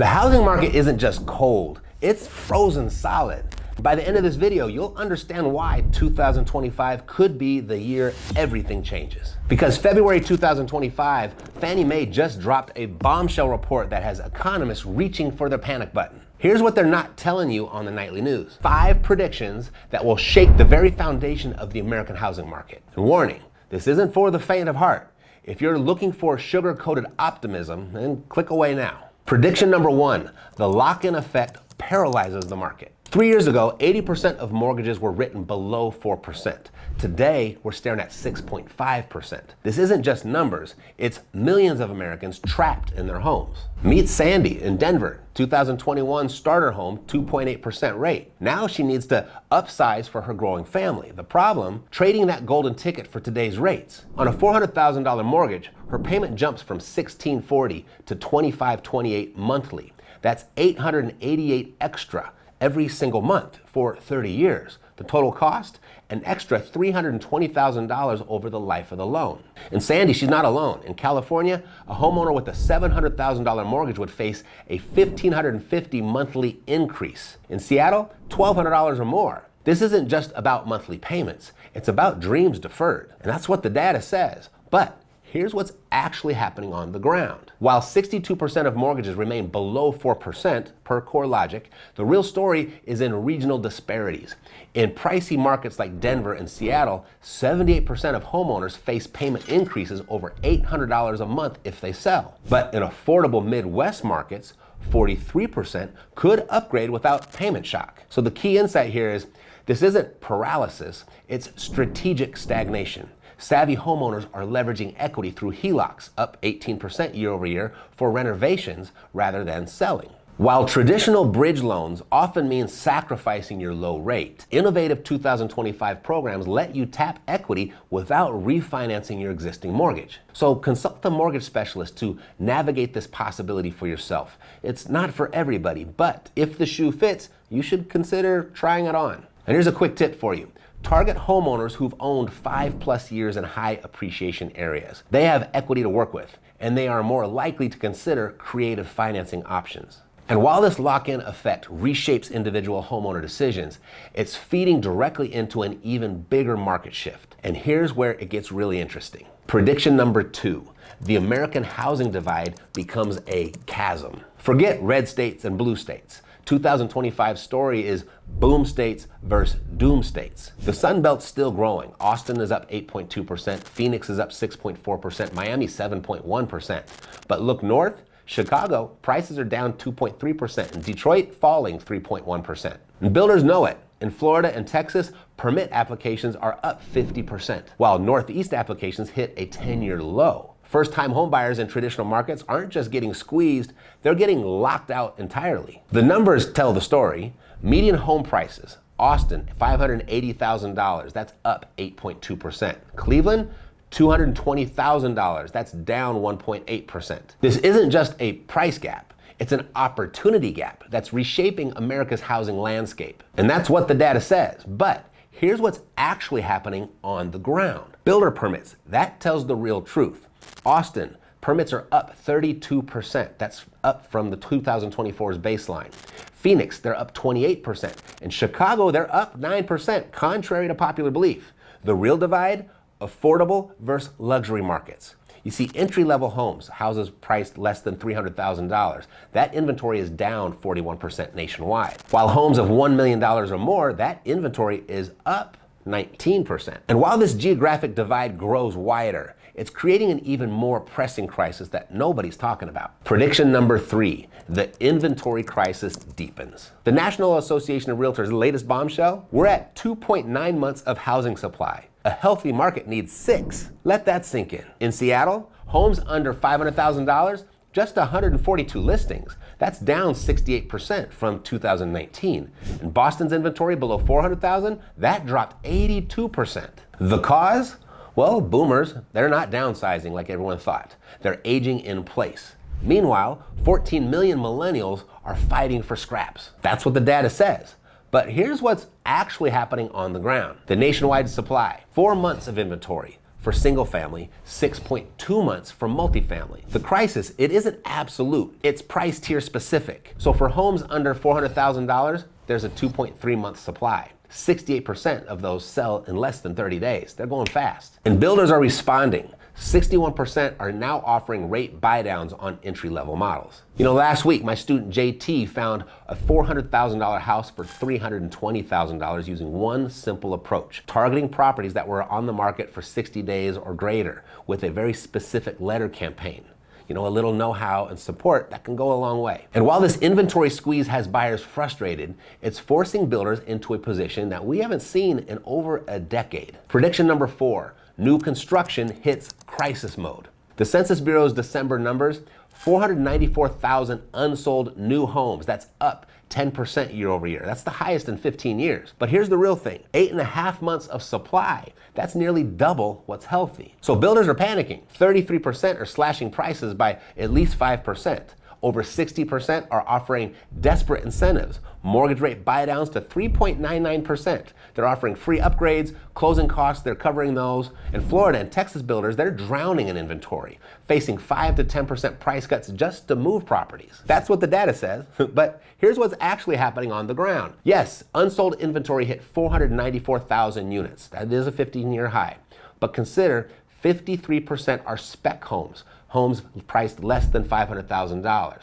The housing market isn't just cold, it's frozen solid. By the end of this video, you'll understand why 2025 could be the year everything changes. Because February 2025, Fannie Mae just dropped a bombshell report that has economists reaching for the panic button. Here's what they're not telling you on the nightly news. 5 predictions that will shake the very foundation of the American housing market. And warning, this isn't for the faint of heart. If you're looking for sugar-coated optimism, then click away now. Prediction number 1, the lock-in effect paralyzes the market. 3 years ago, 80% of mortgages were written below 4%. Today, we're staring at 6.5%. This isn't just numbers, it's millions of Americans trapped in their homes. Meet Sandy in Denver, 2021 starter home, 2.8% rate. Now she needs to upsize for her growing family. The problem, trading that golden ticket for today's rates. On a $400,000 mortgage, her payment jumps from $1,640 to $2,528 monthly. That's $888 extra every single month for 30 years. The total cost, an extra $320,000 over the life of the loan. And Sandy, she's not alone. In California, a homeowner with a $700,000 mortgage would face a $1,550 monthly increase. In Seattle, $1,200 or more. This isn't just about monthly payments, it's about dreams deferred. And that's what the data says. But here's what's actually happening on the ground. While 62% of mortgages remain below 4% per CoreLogic, the real story is in regional disparities. In pricey markets like Denver and Seattle, 78% of homeowners face payment increases over $800 a month if they sell. But in affordable Midwest markets, 43% could upgrade without payment shock. So the key insight here is this isn't paralysis, it's strategic stagnation. Savvy homeowners are leveraging equity through HELOCs, up 18% year over year, for renovations rather than selling. While traditional bridge loans often mean sacrificing your low rate, innovative 2025 programs let you tap equity without refinancing your existing mortgage. So consult a mortgage specialist to navigate this possibility for yourself. It's not for everybody, but if the shoe fits, you should consider trying it on. And here's a quick tip for you. Target homeowners who've owned 5+ years in high appreciation areas. They have equity to work with, and they are more likely to consider creative financing options. And while this lock-in effect reshapes individual homeowner decisions, it's feeding directly into an even bigger market shift. And here's where it gets really interesting. Prediction number 2, the American housing divide becomes a chasm. Forget red states and blue states. 2025 story is boom states versus doom states. The Sun Belt's still growing. Austin is up 8.2%, Phoenix is up 6.4%, Miami 7.1%. But look north, Chicago, prices are down 2.3%, and Detroit falling 3.1%. And builders know it. In Florida and Texas, permit applications are up 50%, while Northeast applications hit a 10-year low. First-time homebuyers in traditional markets aren't just getting squeezed, they're getting locked out entirely. The numbers tell the story. Median home prices, Austin, $580,000, that's up 8.2%. Cleveland, $220,000, that's down 1.8%. This isn't just a price gap, it's an opportunity gap that's reshaping America's housing landscape. And that's what the data says. But here's what's actually happening on the ground. Builder permits, that tells the real truth. Austin, permits are up 32%. That's up from the 2024's baseline. Phoenix, they're up 28%. And Chicago, they're up 9%, contrary to popular belief. The real divide, affordable versus luxury markets. You see entry-level homes, houses priced less than $300,000. That inventory is down 41% nationwide. While homes of $1 million or more, that inventory is up 19%. And while this geographic divide grows wider, it's creating an even more pressing crisis that nobody's talking about. Prediction number 3, the inventory crisis deepens. The National Association of Realtors' latest bombshell, we're at 2.9 months of housing supply. A healthy market needs 6. Let that sink in. In Seattle, homes under $500,000, just 142 listings. That's down 68% from 2019. And Boston's inventory below 400,000, that dropped 82%. The cause? Well, boomers, they're not downsizing like everyone thought. They're aging in place. Meanwhile, 14 million millennials are fighting for scraps. That's what the data says. But here's what's actually happening on the ground. The nationwide supply, 4 months of inventory, for single family, 6.2 months for multifamily. The crisis, it isn't absolute, it's price tier specific. So for homes under $400,000, there's a 2.3 month supply. 68% of those sell in less than 30 days. They're going fast. And builders are responding. 61% are now offering rate buydowns on entry-level models. You know, last week, my student JT found a $400,000 house for $320,000 using one simple approach, targeting properties that were on the market for 60 days or greater with a very specific letter campaign. You know, a little know-how and support that can go a long way. And while this inventory squeeze has buyers frustrated, it's forcing builders into a position that we haven't seen in over a decade. Prediction number 4, new construction hits crisis mode. The Census Bureau's December numbers, 494,000 unsold new homes. That's up 10% year over year. That's the highest in 15 years. But here's the real thing, 8.5 months of supply. That's nearly double what's healthy. So builders are panicking. 33% are slashing prices by at least 5%. Over 60% are offering desperate incentives, mortgage rate buydowns to 3.99%. They're offering free upgrades, closing costs, they're covering those. And Florida and Texas builders, they're drowning in inventory, facing 5 to 10% price cuts just to move properties. That's what the data says, but here's what's actually happening on the ground. Yes, unsold inventory hit 494,000 units. That is a 15-year high. But consider 53% are spec homes, homes priced less than $500,000.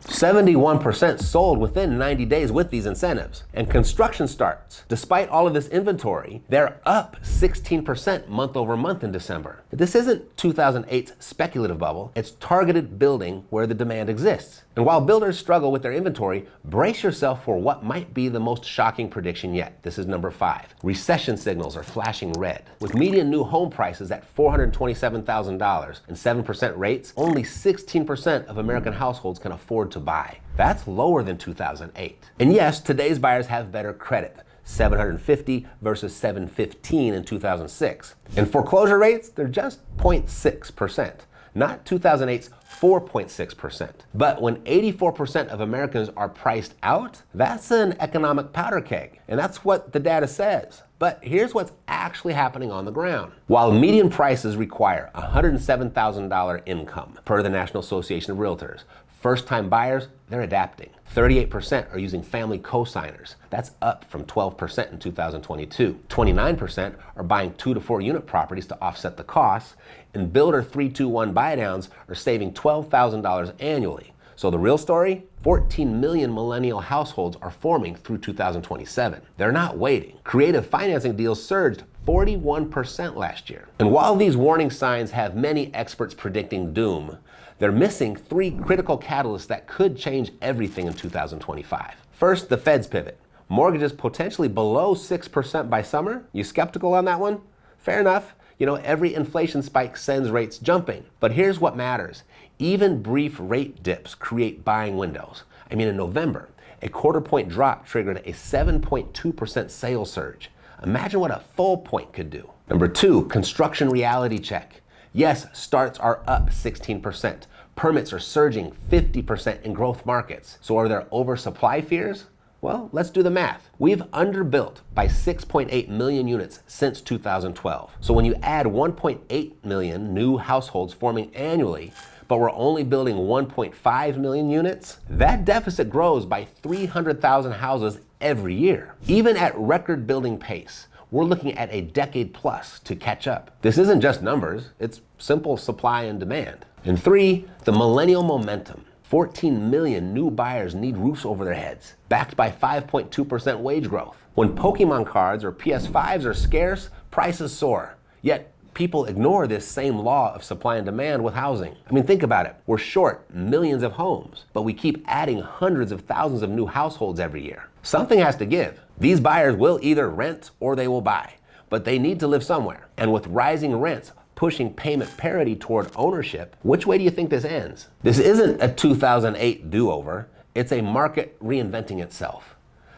71% sold within 90 days with these incentives. And construction starts, despite all of this inventory, they're up 16% month over month in December. This isn't 2008's speculative bubble, it's targeted building where the demand exists. And while builders struggle with their inventory, brace yourself for what might be the most shocking prediction yet. This is number 5. Recession signals are flashing red. With median new home prices at $427,000 and 7% rates, only 16% of American households can afford to buy. That's lower than 2008. And yes, today's buyers have better credit. 750 versus 715 in 2006. And foreclosure rates, they're just 0.6%, not 2008's 4.6%. But when 84% of Americans are priced out, that's an economic powder keg. And that's what the data says. But here's what's actually happening on the ground. While median prices require $107,000 income per the National Association of Realtors, first-time buyers, they're adapting. 38% are using family co-signers. That's up from 12% in 2022. 29% are buying 2 to 4 unit properties to offset the costs, and builder 321 buydowns are saving $12,000 annually. So the real story? 14 million millennial households are forming through 2027. They're not waiting. Creative financing deals surged 41% last year. And while these warning signs have many experts predicting doom, they're missing 3 critical catalysts that could change everything in 2025. First, the Fed's pivot. Mortgages potentially below 6% by summer. You skeptical on that one? Fair enough. You know, every inflation spike sends rates jumping. But here's what matters. Even brief rate dips create buying windows. I mean, in November, a quarter-point drop triggered a 7.2% sales surge. Imagine what a full point could do. Number 2, construction reality check. Yes, starts are up 16%. Permits are surging 50% in growth markets. So are there oversupply fears? Well, let's do the math. We've underbuilt by 6.8 million units since 2012. So when you add 1.8 million new households forming annually, but we're only building 1.5 million units, that deficit grows by 300,000 houses every year. Even at record building pace, we're looking at a decade plus to catch up. This isn't just numbers, it's simple supply and demand. And 3, the millennial momentum. 14 million new buyers need roofs over their heads, backed by 5.2% wage growth. When Pokemon cards or PS5s are scarce, prices soar. Yet people ignore this same law of supply and demand with housing. I mean, think about it. We're short millions of homes, but we keep adding hundreds of thousands of new households every year. Something has to give. These buyers will either rent or they will buy, but they need to live somewhere. And with rising rents pushing payment parity toward ownership, which way do you think this ends? This isn't a 2008 do-over. It's a market reinventing itself.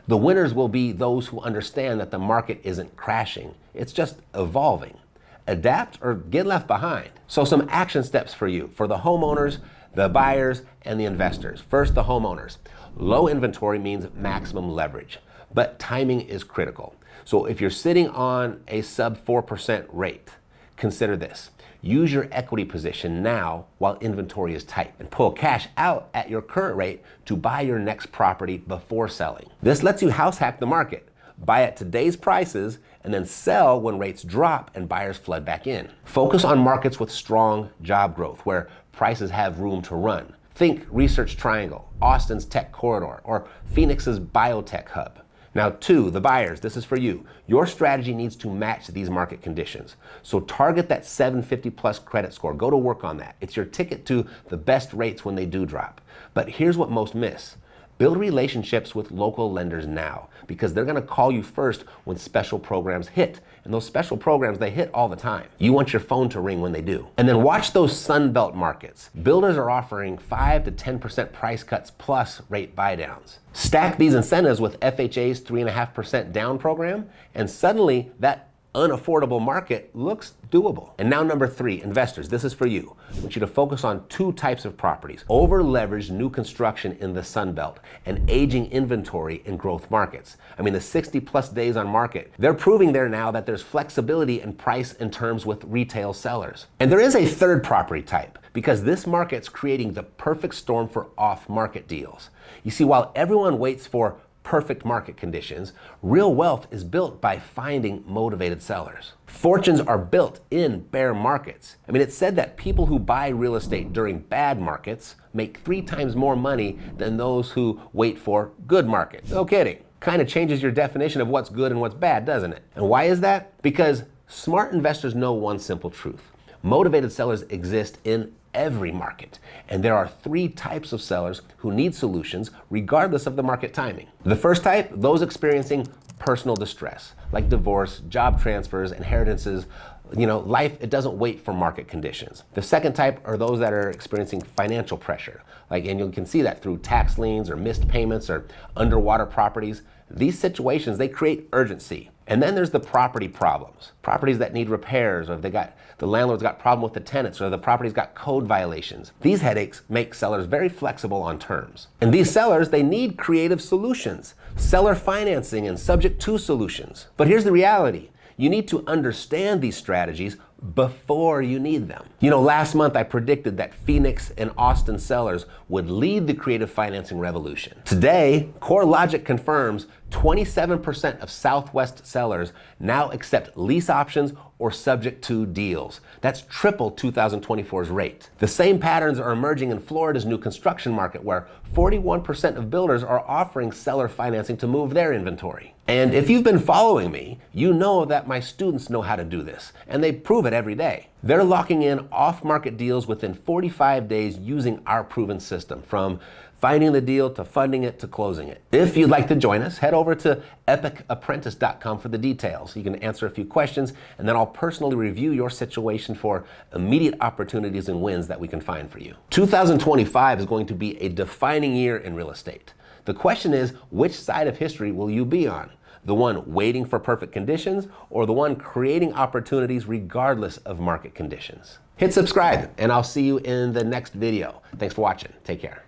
The winners will be those who understand that the market isn't crashing. It's just evolving. Adapt or get left behind. So some action steps for you, for the homeowners, the buyers, and the investors. First, the homeowners. Low inventory means maximum leverage, but timing is critical. So if you're sitting on a sub 4% rate, consider this. Use your equity position now while inventory is tight and pull cash out at your current rate to buy your next property before selling. This lets you house hack the market. Buy at today's prices and then sell when rates drop and buyers flood back in. Focus on markets with strong job growth where prices have room to run. Think Research Triangle, Austin's Tech Corridor, or Phoenix's Biotech Hub. Now, 2, the buyers, this is for you. Your strategy needs to match these market conditions. So target that 750 plus credit score. Go to work on that. It's your ticket to the best rates when they do drop. But here's what most miss. Build relationships with local lenders now because they're gonna call you first when special programs hit. And those special programs, they hit all the time. You want your phone to ring when they do. And then watch those Sunbelt markets. Builders are offering 5 to 10% price cuts plus rate buydowns. Stack these incentives with FHA's 3.5% down program, and suddenly that unaffordable market looks doable. And now number 3, investors, this is for you. I want you to focus on 2 types of properties: over-leveraged new construction in the Sun Belt and aging inventory in growth markets. I mean, the 60 plus days on market, they're proving there now that there's flexibility in price and terms with retail sellers. And there is a 3rd property type because this market's creating the perfect storm for off-market deals. You see, while everyone waits for perfect market conditions, real wealth is built by finding motivated sellers. Fortunes are built in bear markets. I mean, it's said that people who buy real estate during bad markets make 3 times more money than those who wait for good markets. No kidding. Kind of changes your definition of what's good and what's bad, doesn't it? And why is that? Because smart investors know one simple truth. Motivated sellers exist in every market. And there are 3 types of sellers who need solutions regardless of the market timing. The first type, those experiencing personal distress, like divorce, job transfers, inheritances. You know, life, it doesn't wait for market conditions. The second type are those that are experiencing financial pressure, and you can see that through tax liens or missed payments or underwater properties. These situations, they create urgency. And then there's the property problems. Properties that need repairs, or the landlord's got problem with the tenants, or the property's got code violations. These headaches make sellers very flexible on terms. And these sellers, they need creative solutions, seller financing and subject to solutions. But here's the reality. You need to understand these strategies before you need them. You know, last month I predicted that Phoenix and Austin sellers would lead the creative financing revolution. Today, CoreLogic confirms 27% of Southwest sellers now accept lease options or subject to deals. That's triple 2024's rate. The same patterns are emerging in Florida's new construction market, where 41% of builders are offering seller financing to move their inventory. And if you've been following me, you know that my students know how to do this, and they prove it every day. They're locking in off-market deals within 45 days using our proven system, from finding the deal to funding it to closing it. If you'd like to join us, head over to epicapprentice.com for the details. You can answer a few questions, and then I'll personally review your situation for immediate opportunities and wins that we can find for you. 2025 is going to be a defining year in real estate. The question is, which side of history will you be on? The one waiting for perfect conditions, or the one creating opportunities regardless of market conditions? Hit subscribe, and I'll see you in the next video. Thanks for watching. Take care.